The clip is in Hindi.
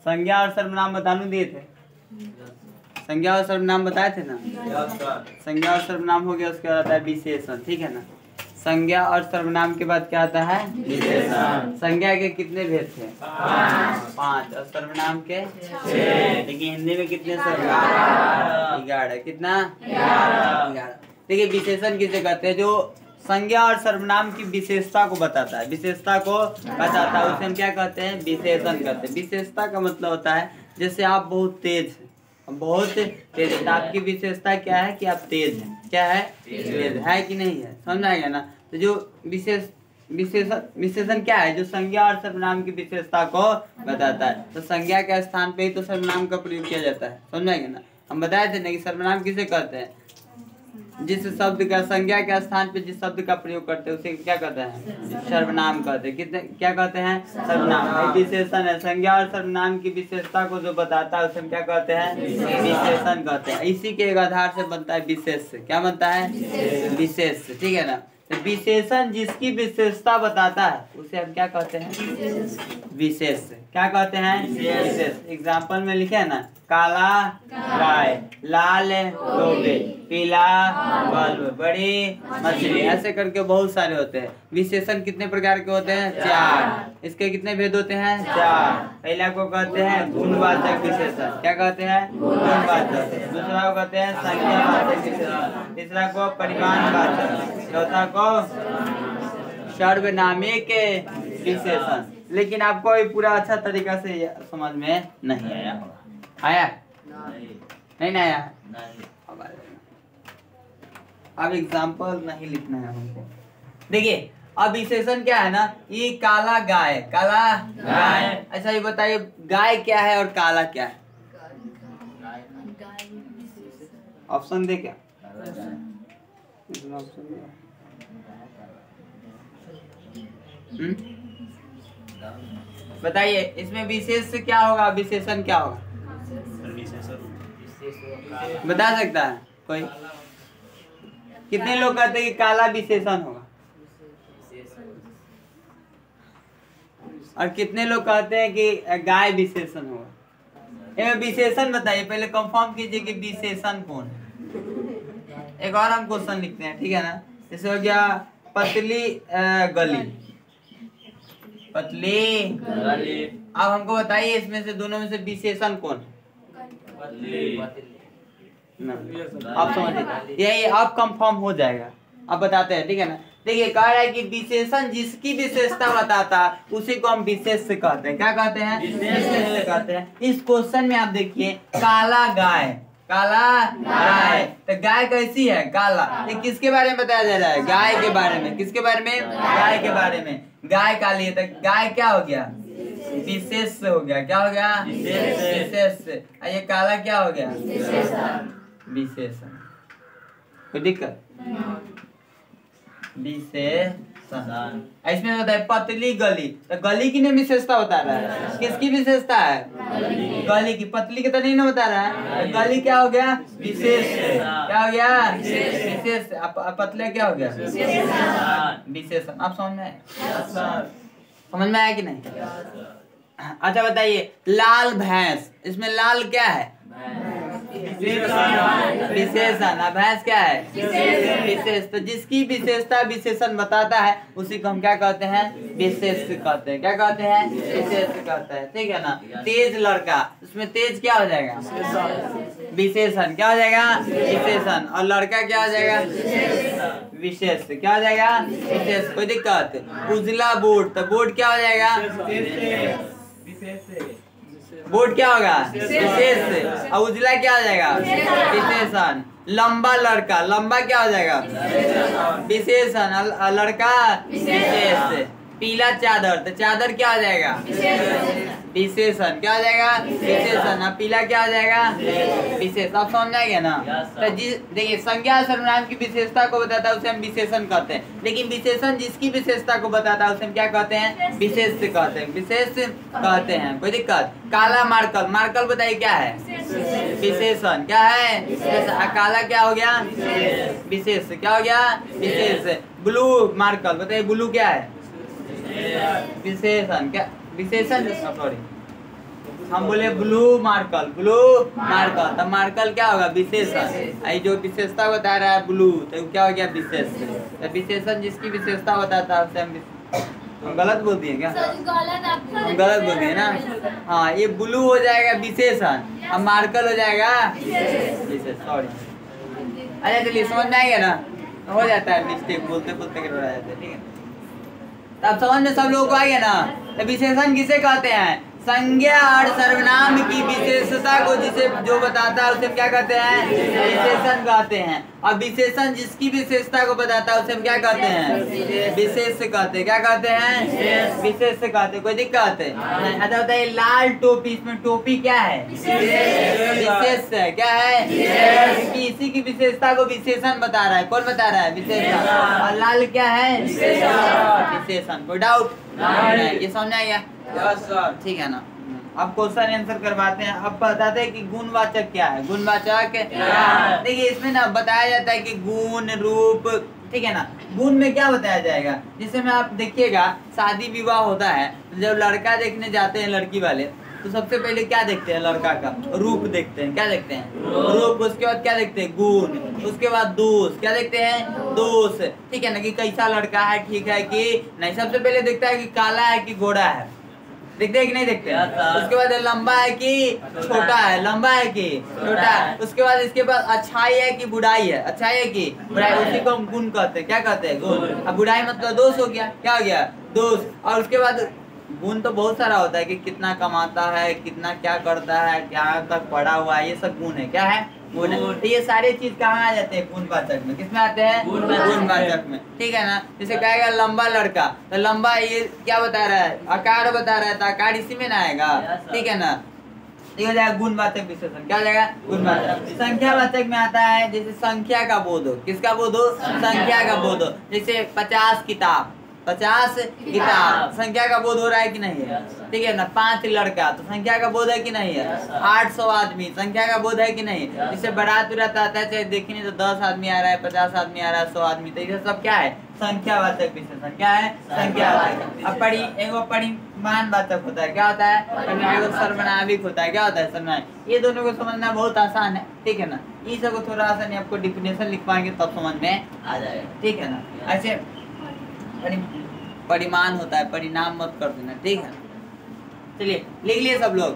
संज्ञा और सर्वनाम बताने दिए थे, संज्ञा और सर्वनाम बताए थे ना। संज्ञा और सर्वनाम हो गया, उसके बाद आता है विशेषण, ठीक है ना। संज्ञा और सर्वनाम के बाद क्या आता है विशेषण। संज्ञा के कितने भेद थे? 5 और सर्वनाम के 6। देखिए हिंदी में कितने? 11। कितना? 11। देखिए विशेषण किसे कहते हैं? जो संज्ञा और सर्वनाम की विशेषता को बताता है, विशेषता को बताता है, उसे हम क्या कहते हैं? विशेषण कहते हैं। विशेषता का मतलब होता है जैसे आप बहुत तेज हैं, बहुत तेज है, आपकी विशेषता क्या है कि आप तेज हैं। क्या है? तेज है कि नहीं है? समझ आएगा ना। तो जो विशेषण क्या है? जो संज्ञा और सर्वनाम की विशेषता को बताता है। तो संज्ञा के स्थान पे ही तो सर्वनाम का प्रयोग किया जाता है, समझ आएगा ना। हम बताए थे ना कि सर्वनाम किसे कहते हैं? जिस शब्द का संज्ञा के स्थान पे जिस शब्द का प्रयोग करते हैं उसे क्या कहते हैं? सर्वनाम कहते हैं। कितने क्या कहते हैं? सर्वनाम। विशेषण है, संज्ञा और सर्वनाम की विशेषता को जो बताता है उसे हम क्या कहते हैं? विशेषण कहते हैं। इसी के एक आधार से बनता है विशेष। क्या बनता है? विशेष, ठीक है ना। तो विशेषण जिसकी विशेषता बताता है उसे हम क्या कहते हैं? विशेष। क्या कहते हैं? विशेष। एग्जाम्पल में लिखे है ना, काला गाय, लाल लोबे, पीला बल्ब, बड़ी मछली, ऐसे करके बहुत सारे होते हैं। विशेषण कितने प्रकार के होते हैं? 4। इसके कितने भेद होते हैं? 4। पहला को कहते हैं गुणवाचक विशेषण। क्या कहते हैं? गुणवाचक। दूसरा को कहते हैं संज्ञावाचक विशेषण। तीसरा को परिमाणवाचक। चौथा को सर्वनामिक विशेषण। लेकिन आपको ये पूरा अच्छा तरीका से समझ में नहीं आया होगा। आया? नहीं आया? अब एग्जाम्पल नहीं लिखना है हमको। देखिए अब विशेषण क्या है ना, ये काला गाय, काला गाय। अच्छा ये बताइए गाय क्या है और काला क्या है? ऑप्शन दे क्या? बताइए इसमें विशेष क्या होगा, विशेषण क्या होगा? बता सकता है कोई? कितने लोग कहते हैं कि काला विशेषण होगा और कितने लोग कहते हैं कि गाय विशेषण होगा? विशेषण बताइए, पहले कंफर्म कीजिए कि विशेषण कौन है। एक और हम क्वेश्चन लिखते हैं, ठीक है ना। जैसे हो गया पतली गली, पतली गली। अब हमको बताइए इसमें से दोनों में से विशेषण कौन है? आप समझिए, यही अब कंफर्म हो जाएगा। अब बताते हैं, ठीक है ना। देखिए कह रहा है कि विशेषण जिसकी विशेषता बताता है उसी को हम विशेष से कहते हैं। क्या कहते हैं? विशेष से कहते हैं। इस क्वेश्चन में आप देखिए काला गाय, काला गाय, तो गाय कैसी है? काला। ये किसके बारे में बताया जा रहा है? गाय के बारे में। किसके बारे में? गाय के बारे में। गाय काली है तो गाय क्या हो गया? विशेष से हो गया। क्या हो गया? विशेष से। ये काला क्या हो गया? विशेषण। कोई दिक्कत? विशेषण। इसमें होता है पतली गली, तो गली की नहीं विशेषता बता रहा है। किसकी विशेषता है? गली की। पतली की तो नहीं ना बता रहा है। तो गली क्या हो गया? विशेष। क्या हो गया? विशेष। पतले क्या हो गया? विशेषण। आप समझ में आया? समझ में आया कि नहीं? अच्छा बताइए लाल भैंस, इसमें लाल क्या है? विशेषण। भैंस क्या है? विशेष। तो जिसकी विशेषता विशेषण बताता है उसी को हम क्या कहते हैं? विशेष कहते हैं। क्या कहते हैं? विशेष कहते हैं, ठीक है ना। तेज लड़का, उसमें तेज क्या हो जाएगा? विशेषण। क्या हो जाएगा? विशेषण। और लड़का क्या हो जाएगा? विशेष। क्या हो जाएगा? विशेष। कोई दिक्कत? उजला बोर्ड, तो बोर्ड क्या हो जाएगा? बोर्ड क्या होगा? विशेष। और उजला क्या हो जाएगा? विशेषण। लंबा लड़का, लंबा क्या हो जाएगा? विशेषण। लड़का विशेष। पीला चादर, तो चादर क्या हो जाएगा? विशेषण। क्या हो जाएगा? विशेषण। अब पीला क्या हो जाएगा? विशेष। आप समझ जाएंगे ना। तो देखिए संज्ञा सर्वनाम की विशेषता को बताता है उसे हम विशेषण कहते हैं। लेकिन विशेषण जिसकी विशेषता को बताता है उसे हम क्या कहते हैं? विशेष कहते हैं। विशेष कहते हैं। कोई दिक्कत? काला मार्कल, मार्कल बताइए क्या है? विशेषण। क्या है? काला क्या हो गया? विशेष। क्या हो गया? विशेष। ब्लू मार्कल, बताइए ब्लू क्या है? विशेषण। क्या? विशेषण। सॉरी हम बोले ब्लू मार्कल, ब्लू मार्कल, तब मार्कल क्या होगा? विशेषण। आई जो विशेषता बता रहा है ब्लू, तो क्या हो गया? विशेषण। तो विशेषण जिसकी विशेषता बताता है उसे हम गलत बोल दिए क्या? हम गलत बोल दिए ना। हाँ, ये ब्लू हो जाएगा विशेषण, अब मार्कल हो जाएगा विशेषण। सॉरी, अच्छा चलिए समझ में आ गया ना? हो जाता है मिस्टेक, बोलते बोलते गड़बड़ा जाता है, ठीक है। तब समझ में सब लोगों को आ गया ना? तो विशेषण किसे कहते हैं? संज्ञा और सर्वनाम की विशेषता को जिसे जो बताता है उसे हम क्या कहते हैं? विशेषण कहते हैं। और विशेषण जिसकी विशेषता को बताता है उसे हम क्या कहते हैं? विशेष कहते हैं। क्या कहते हैं? विशेष कहते हैं। कोई दिक्कत है? अच्छा बताइए, लाल टोपी, इसमें टोपी क्या है? विशेष है। क्या है? क्योंकि इसी की विशेषता को विशेषण बता रहा है। कौन बता रहा है? विशेषण। और लाल क्या है? विशेषण। कोई डाउट नहीं? ये समझ आ गया? ठीक है ना। अब क्वेश्चन आंसर करवाते हैं। अब बताते हैं कि गुणवाचक क्या है। गुणवाचक देखिए, इसमें ना बताया जाता है कि गुण, रूप, ठीक है ना। गुण में क्या बताया जाएगा? जैसे में आप देखिएगा, शादी विवाह होता है, जब लड़का देखने जाते हैं लड़की वाले, तो सबसे पहले क्या देखते हैं? लड़का का रूप देखते हैं। क्या देखते हैं? रूप। उसके बाद क्या देखते हैं? गुण। उसके बाद दोष। क्या देखते हैं? दोष, ठीक है ना, कि कैसा लड़का है, ठीक है कि नहीं। सबसे पहले देखता है कि काला है कि गोरा है, देखते हैं कि नहीं देखते हैं? उसके बाद लंबा है कि छोटा है, लंबा है कि छोटा है। उसके बाद इसके पास अच्छाई है कि बुराई है, अच्छाई है कि बुराई, उसी को हम गुण कहते हैं। क्या कहते हैं? गुण। अब बुराई मतलब दोष हो गया। क्या हो गया? दोष। और उसके बाद गुण तो बहुत सारा होता है कि कितना कमाता है, कितना क्या करता है, क्या तक पढ़ा हुआ है, ये सब गुण है। क्या है? गुण। तो ये सारे चीज कहाँ आ जाते हैं? गुणवाचक में। किसमें आते हैं? गुणवाचक में, ठीक है ना। जैसे कहेगा लंबा लड़का, तो लंबा ये क्या बता रहा है? आकार बता रहा है, तो आकार इसी में ना आएगा, ठीक है ना। ये हो जाएगा गुणवाचक विशेषण। क्या हो जाएगा? गुणवाचक। संख्यावाचक में आता है, जैसे संख्या का बोध हो। किसका बोध हो? संख्या का बोध हो। जैसे 50 किताब, 50 किताब, संख्या का बोध हो रहा है कि नहीं है? ठीक है ना। 5 लड़का, तो संख्या का बोध है कि नहीं है? 800 आदमी, संख्या का बोध है कि नहीं? जिससे बारात उरात आता है, चाहे देखी नहीं, तो 10 आदमी आ रहा है, 50 आदमी आ रहा है, 100 आदमी, तो ये सब क्या है? संख्यावाचक विशेषण। क्या है? संख्यावाचक। अब परिमाणवाचक होता है। क्या होता है? एगो सर्वनामिक होता है। क्या होता है? सर्वनामिक। ये दोनों को समझना बहुत आसान है, ठीक है ना। ये सब को थोड़ा सा नहीं, आपको डिफिनेशन लिखवाएंगे तब समझ में आ जाएगा, ठीक है ना। ऐसे परिमाण होता है, परिणाम मत कर देना, ठीक है। चलिए लिख लिए सब लोग?